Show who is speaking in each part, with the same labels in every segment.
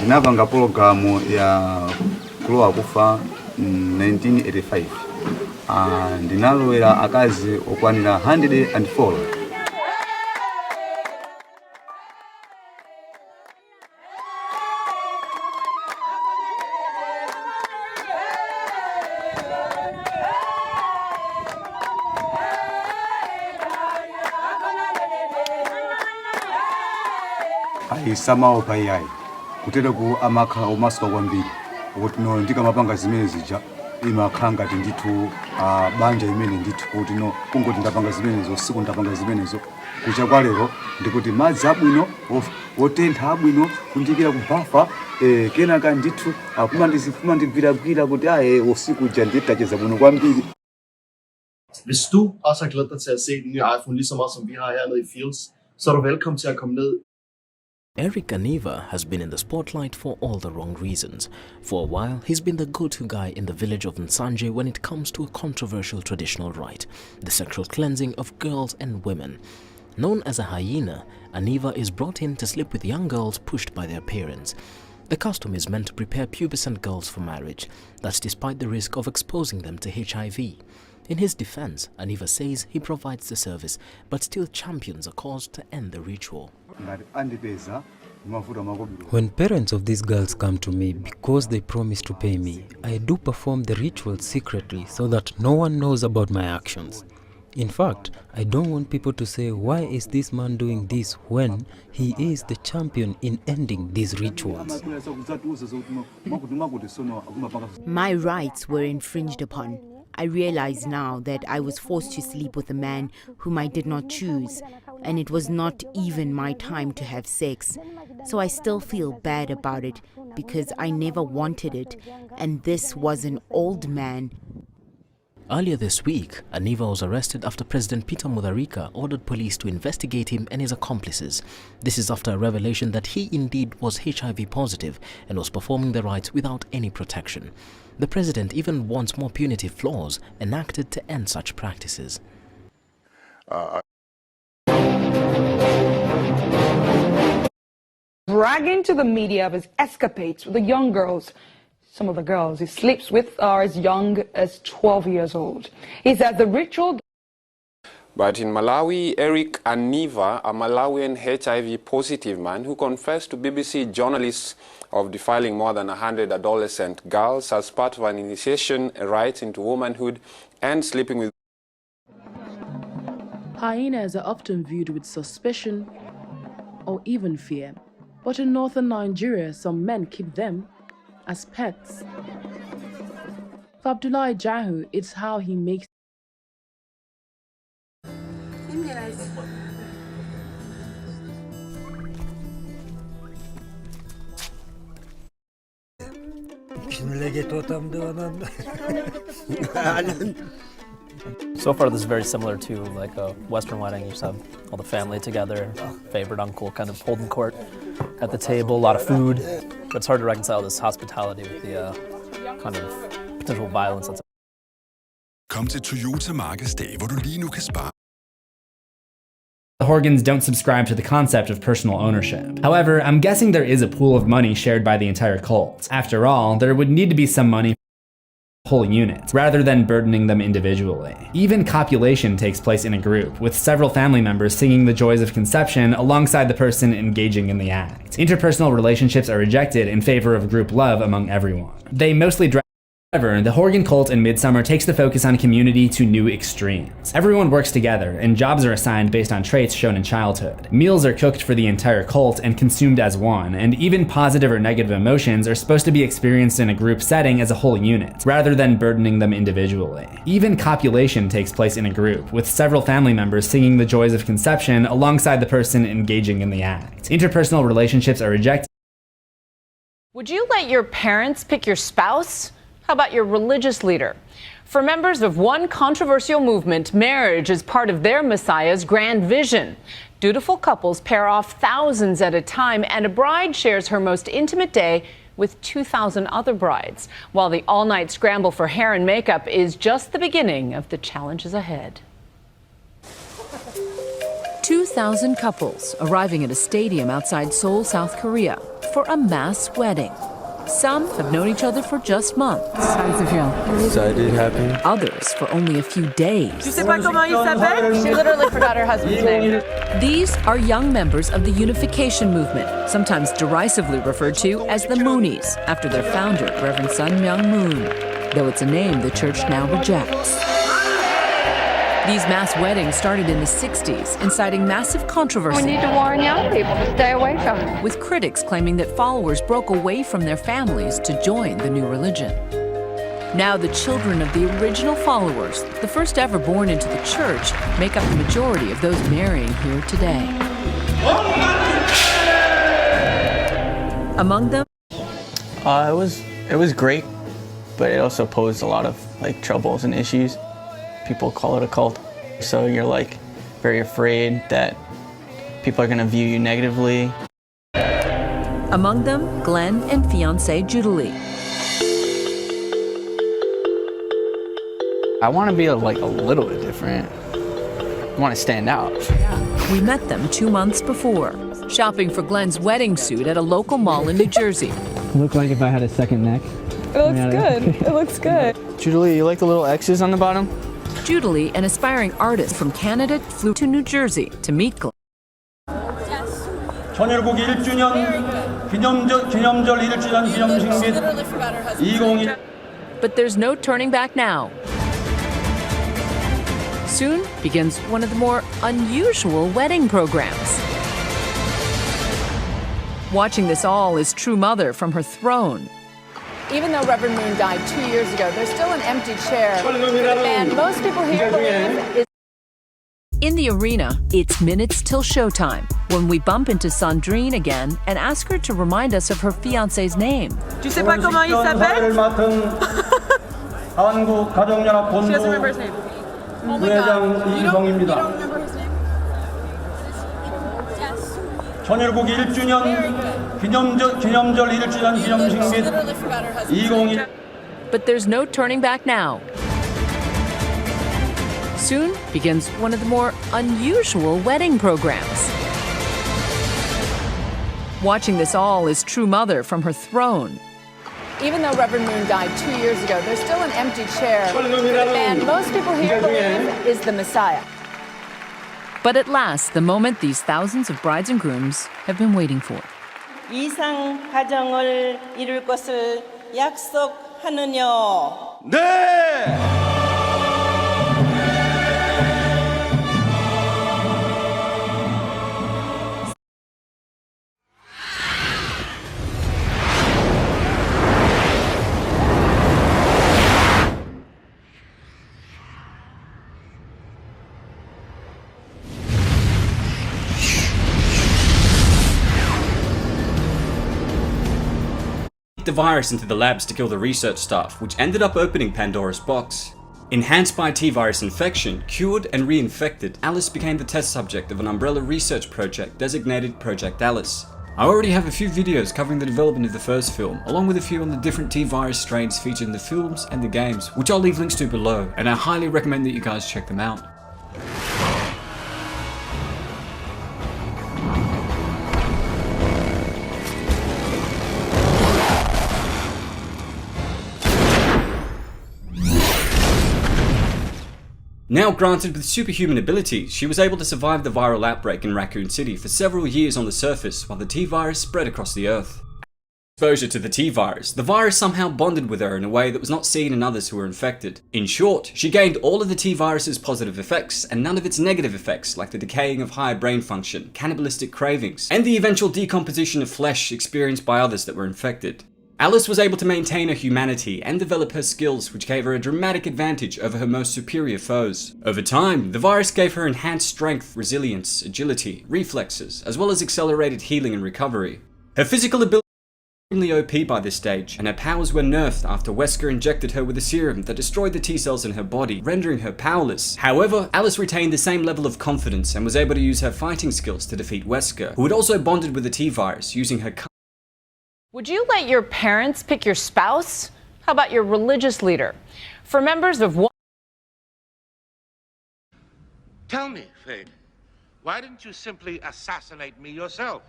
Speaker 1: Tinapanga programu ya kulowa kufa 1985. Ndinalowera akazi okwanira 104. Aisamawo payai kutera ku amakhala omasuka kwambiri kuti no ndikamapanga zimene zija imakhala ngati ndithu banja imene ndithu kuti no kungoti ndapanga zimenezo siku ndapanga zimenezo kucha kwa lero ndikuti madzi abwino otentha abwino kundikira kubafa kenaka ndithu kumandibviragwira kuti usiku uja nditacheza bwino kwambiri.
Speaker 2: Hvis du også har glædet dig til at se den nye iPhone lige så meget som vi har hernede i Fields, så er du velkommen til at komme ned.
Speaker 3: Eric Aniva has been in the spotlight for all the wrong reasons. For a while, he's been the go-to guy in the village of Nsanje when it comes to a controversial traditional rite, the sexual cleansing of girls and women. Known as a hyena, Aniva is brought in to sleep with young girls pushed by their parents. The custom is meant to prepare pubescent girls for marriage. That's despite the risk of exposing them to HIV. In his defense, Aniva says he provides the service, but still champions a cause to end the ritual.
Speaker 4: When parents of these girls come to me because they promise to pay me, I do perform the ritual secretly so that no one knows about my actions. In fact, I don't want people to say, why is this man doing this when he is the champion in ending these rituals?
Speaker 5: My rights were infringed upon. I realize now that I was forced to sleep with a man whom I did not choose, and it was not even my time to have sex. So I still feel bad about it because I never wanted it, and this was an old man.
Speaker 3: Earlier this week, Aniva was arrested after President Peter Mutharika ordered police to investigate him and his accomplices. This is after a revelation that he indeed was HIV positive and was performing the rites without any protection. The president even wants more punitive laws enacted to end such practices.
Speaker 6: Bragging to the media of his escapades with the young girls. Some of the girls he sleeps with are as young as 12 years old. He says the ritual...
Speaker 7: But in Malawi, Eric Aniva, a Malawian HIV-positive man who confessed to BBC journalists of defiling more than 100 adolescent girls as part of an initiation rite into womanhood and sleeping with...
Speaker 8: Hyenas are often viewed with suspicion or even fear. But in northern Nigeria, some men keep them as pets. For Abdullahi Jahu, it's how he makes
Speaker 9: So far, this is very similar to like a Western wedding. You just have all the family together, favorite uncle kind of holding court at the table, a lot of food. But it's hard to reconcile this hospitality with the kind of potential violence.
Speaker 10: Kom til Toyota Markedsdag, hvor du lige nu kan spare.
Speaker 11: The Horgans don't subscribe to the concept of personal ownership. However, I'm guessing there is a pool of money shared by the entire cult. After all, there would need to be some money for whole units, rather than burdening them individually. Even copulation takes place in a group, with several family members singing the joys of conception alongside the person engaging in the act. Interpersonal relationships are rejected in favor of group love among everyone. They mostly However, the Horgan cult in Midsummer takes the focus on community to new extremes. Everyone works together, and jobs are assigned based on traits shown in childhood. Meals are cooked for the entire cult and consumed as one, and even positive or negative emotions are supposed to be experienced in a group setting as a whole unit, rather than burdening them individually. Even copulation takes place in a group, with several family members singing the joys of conception alongside the person engaging in the act. Interpersonal relationships are rejected.
Speaker 12: Would you let your parents pick your spouse? How about your religious leader? For members of one controversial movement, marriage is part of their Messiah's grand vision. Dutiful couples pair off thousands at a time, and a bride shares her most intimate day with 2,000 other brides. While the all-night scramble for hair and makeup is just the beginning of the challenges ahead.
Speaker 13: 2,000 couples arriving at a stadium outside Seoul, South Korea. for a mass wedding. Some have known each other for just months.
Speaker 14: How does it feel?
Speaker 15: Excited, happy.
Speaker 13: Others for only a few days.
Speaker 12: She literally forgot her husband's name.
Speaker 13: These are young members of the Unification Movement, sometimes derisively referred to as the Moonies, after their founder, Reverend Sun Myung Moon, though it's a name the church now rejects. These mass weddings started in the 60s, inciting massive controversy.
Speaker 6: We need to warn young people to stay away from it.
Speaker 13: With critics claiming that followers broke away from their families to join the new religion. Now the children of the original followers, the first ever born into the church, make up the majority of those marrying here today. Among them,
Speaker 15: It was great, but it also posed a lot of troubles and issues. People call it a cult, so you're very afraid that people are going to view you negatively.
Speaker 13: Among them, Glenn and fiancée Judalee.
Speaker 15: I want to be a little bit different. I want to stand out.
Speaker 13: We met them 2 months before, shopping for Glenn's wedding suit at a local mall in New Jersey.
Speaker 15: Look like if I had a second neck.
Speaker 6: It looks good. It looks good.
Speaker 15: Judalee, you like the little X's on the bottom?
Speaker 13: Judalee, an aspiring artist from Canada, flew to New Jersey to meet Glenn.
Speaker 16: 천일국 1주년 기념절 1주년 기념식 및 2021.
Speaker 13: But there's no turning back now. Soon begins one of the more unusual wedding programs. Watching this all is true mother from her throne.
Speaker 14: Even though Reverend Moon died 2 years ago, there's still an empty chair. And most people here believe is...
Speaker 13: In the arena, it's minutes till showtime when we bump into Sandrine again and ask her to remind us of her fiancé's name.
Speaker 16: Tu sais pas comment il s'appelle? 한국 가정연합 본부 부회장 이희성입니다. 천일국 1주년 기념절 1주년 기념식 및 2021.
Speaker 13: But there's no turning back now. Soon begins one of the more unusual wedding programs. Watching this all is true mother from her throne.
Speaker 14: Even though Reverend Moon died 2 years ago, there's still an empty chair. And most people here believe is the Messiah.
Speaker 13: But at last, the moment these thousands of brides and grooms have been waiting for.
Speaker 17: 이상 가정을 이룰 것을 약속하느냐?
Speaker 16: 네!
Speaker 18: The virus into the labs to kill the research staff, which ended up opening Pandora's box. Enhanced by T-virus infection, cured and reinfected, Alice became the test subject of an umbrella research project designated Project Alice. I already have a few videos covering the development of the first film, along with a few on the different T-virus strains featured in the films and the games, which I'll leave links to below, and I highly recommend that you guys check them out. Now granted with superhuman abilities, she was able to survive the viral outbreak in Raccoon City for several years on the surface while the T-virus spread across the Earth. Exposure to the T-virus, the virus somehow bonded with her in a way that was not seen in others who were infected. In short, she gained all of the T-virus's positive effects and none of its negative effects like the decaying of higher brain function, cannibalistic cravings, and the eventual decomposition of flesh experienced by others that were infected. Alice was able to maintain her humanity and develop her skills, which gave her a dramatic advantage over her most superior foes. Over time, the virus gave her enhanced strength, resilience, agility, reflexes, as well as accelerated healing and recovery. Her physical ability was extremely OP by this stage, and her powers were nerfed after Wesker injected her with a serum that destroyed the T-cells in her body, rendering her powerless. However, Alice retained the same level of confidence and was able to use her fighting skills to defeat Wesker, who had also bonded with the T-virus using her.
Speaker 12: Would you let your parents pick your spouse? How about your religious leader? For members of one...
Speaker 19: Tell me, Faith, why didn't you simply assassinate me yourself?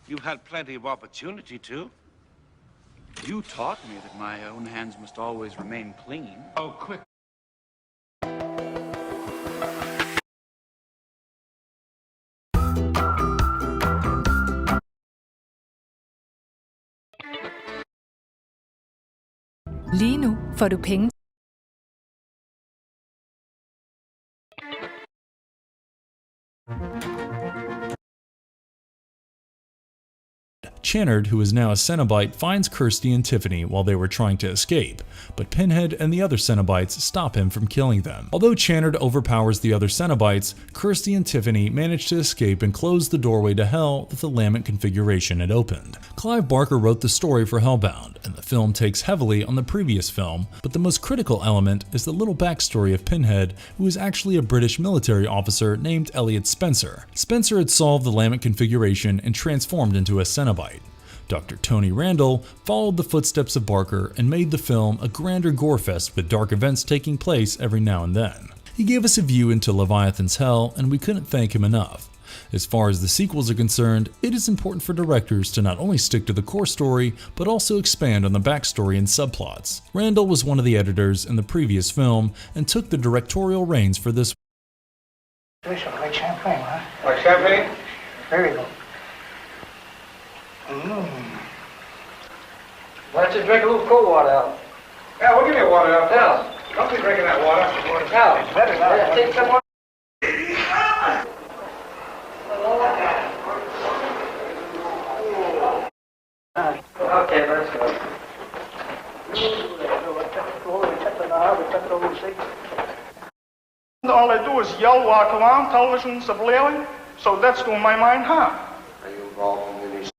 Speaker 19: You've had plenty of opportunity to.
Speaker 20: You taught me that my own hands must always remain clean.
Speaker 19: Oh, quick.
Speaker 21: Lige nu får du penge.
Speaker 22: Channard, who is now a Cenobite, finds Kirsty and Tiffany while they were trying to escape, but Pinhead and the other Cenobites stop him from killing them. Although Channard overpowers the other Cenobites, Kirsty and Tiffany manage to escape and close the doorway to hell that the Lament configuration had opened. Clive Barker wrote the story for Hellbound, and the film takes heavily on the previous film, but the most critical element is the little backstory of Pinhead, who is actually a British military officer named Elliot Spencer. Spencer had solved the Lament configuration and transformed into a Cenobite. Dr. Tony Randall followed the footsteps of Barker and made the film a grander gorefest with dark events taking place every now and then. He gave us a view into Leviathan's hell, and we couldn't thank him enough. As far as the sequels are concerned, it is important for directors to not only stick to the core story, but also expand on the backstory and subplots. Randall was one of the editors in the previous film and took the directorial reins for this.
Speaker 23: Delicious, like champagne, huh?
Speaker 19: Like champagne?
Speaker 23: Very good.
Speaker 16: Why don't you drink a little cold water out?
Speaker 19: Yeah, we'll give you water out.
Speaker 16: Yeah.
Speaker 19: Don't be drinking that water.
Speaker 16: Now,
Speaker 23: It's better now.
Speaker 16: yeah, take some more. Okay, let's go.
Speaker 23: All I do is yell, walk around, television's blaring, so that's doing my mind harm.
Speaker 19: Are you involved in any...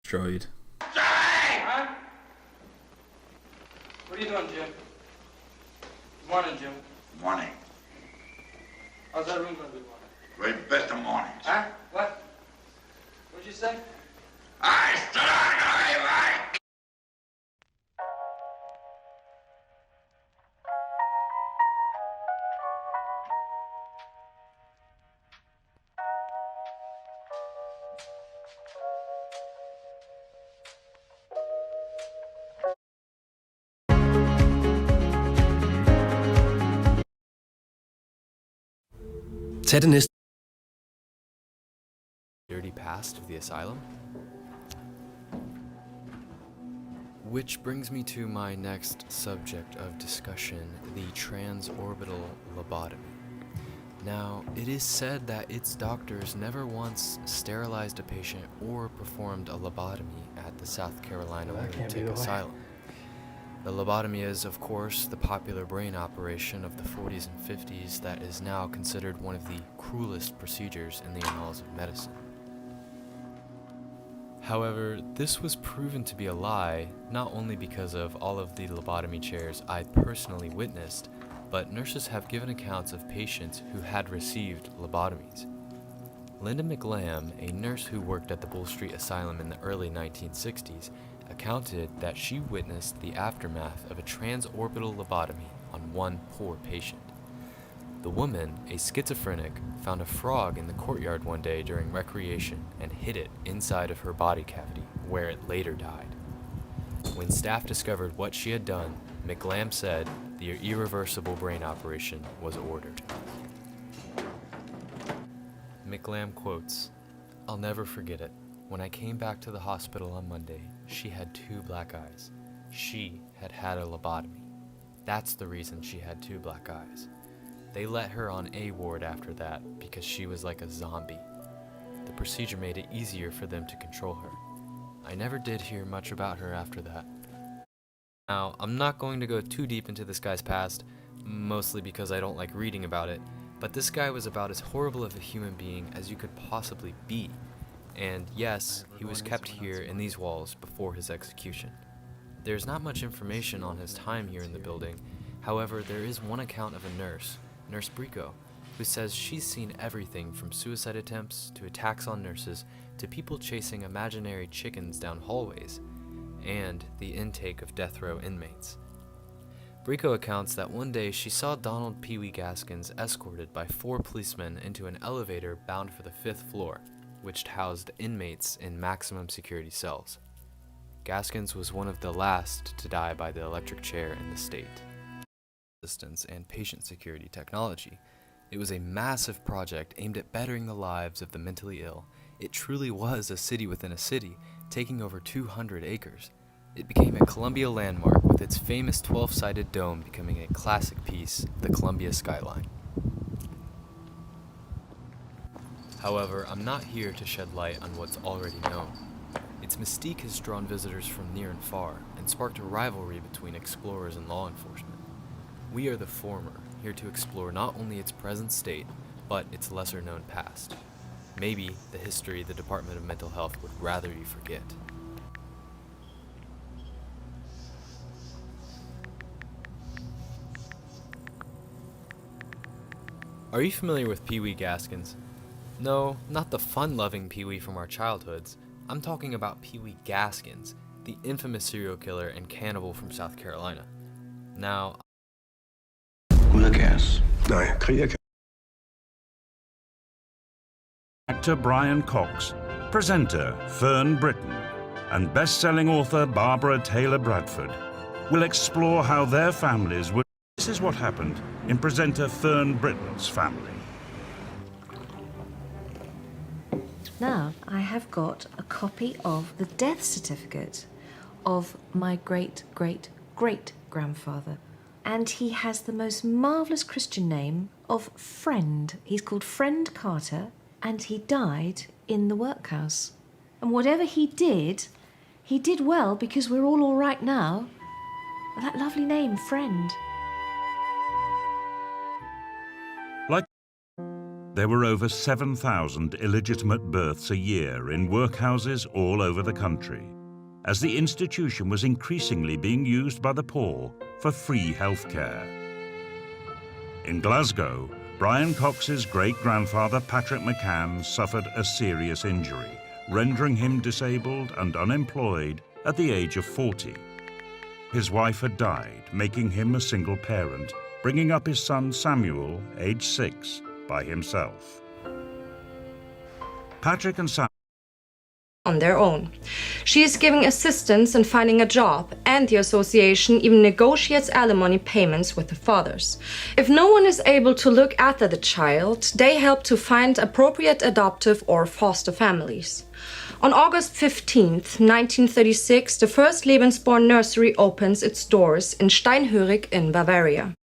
Speaker 24: Destroyed.
Speaker 16: Huh? What are you doing, Jim? Good morning, Jim.
Speaker 19: Morning.
Speaker 16: How's that room gonna be?
Speaker 19: Very best of mornings.
Speaker 16: Huh? What? What'd you say?
Speaker 19: I said I like...
Speaker 25: Dirty past of the asylum. Which brings me to my next subject of discussion, the transorbital lobotomy. Now, it is said that its doctors never once sterilized a patient or performed a lobotomy at the South Carolina Lunatic Asylum. The lobotomy is, of course, the popular brain operation of the 40s and 50s that is now considered one of the cruelest procedures in the annals of medicine. However, this was proven to be a lie, not only because of all of the lobotomy chairs I personally witnessed, but nurses have given accounts of patients who had received lobotomies. Linda McLam, a nurse who worked at the Bull Street Asylum in the early 1960s, accounted that she witnessed the aftermath of a transorbital lobotomy on one poor patient. The woman, a schizophrenic, found a frog in the courtyard one day during recreation and hid it inside of her body cavity, where it later died. When staff discovered what she had done, McLam said the irreversible brain operation was ordered. McLam quotes, "I'll never forget it. When I came back to the hospital on Monday, she had 2 black eyes. She had had a lobotomy. That's the reason she had 2 black eyes. They let her on A ward after that because she was like a zombie. The procedure made it easier for them to control her. I never did hear much about her after that." Now, I'm not going to go too deep into this guy's past, mostly because I don't like reading about it, but this guy was about as horrible of a human being as you could possibly be. And yes, he was kept here in these walls before his execution. There's not much information on his time here in the building. However, there is one account of a nurse, Nurse Brico, who says she's seen everything from suicide attempts to attacks on nurses to people chasing imaginary chickens down hallways, and the intake of death row inmates. Rico accounts that one day she saw Donald Pee Wee Gaskins escorted by 4 policemen into an elevator bound for the 5th floor, which housed inmates in maximum security cells. Gaskins was one of the last to die by the electric chair in the state. Assistance and patient security technology. It was a massive project aimed at bettering the lives of the mentally ill. It truly was a city within a city, taking over 200 acres. It became a Columbia landmark, with its famous 12-sided dome becoming a classic piece of the Columbia skyline. However, I'm not here to shed light on what's already known. Its mystique has drawn visitors from near and far, and sparked a rivalry between explorers and law enforcement. We are the former, here to explore not only its present state, but its lesser-known past. Maybe the history the Department of Mental Health would rather you forget. Are you familiar with Pee Wee Gaskins? No, not the fun-loving Pee Wee from our childhoods. I'm talking about Pee Wee Gaskins, the infamous serial killer and cannibal from South Carolina. Now,
Speaker 1: Actor Brian Cox, presenter Fern Britton, and best-selling author Barbara Taylor Bradford will explore how their families would. This is what happened in presenter Fern Britton's family.
Speaker 2: Now, I have got a copy of the death certificate of my great-great-great-grandfather. And he has the most marvellous Christian name of Friend. He's called Friend Carter, and he died in the workhouse. And whatever he did well, because we're all right now. That lovely name, Friend.
Speaker 1: There were over 7,000 illegitimate births a year in workhouses all over the country, as the institution was increasingly being used by the poor for free health care. In Glasgow, Brian Cox's great-grandfather Patrick McCann suffered a serious injury, rendering him disabled and unemployed at the age of 40. His wife had died, making him a single parent, bringing up his son Samuel, age 6, by himself. Patrick and Sam
Speaker 4: on their own. She is giving assistance in finding a job, and the association even negotiates alimony payments with the fathers. If no one is able to look after the child, they help to find appropriate adoptive or foster families. On August 15th, 1936, the first Lebensborn nursery opens its doors in Steinhörig in Bavaria.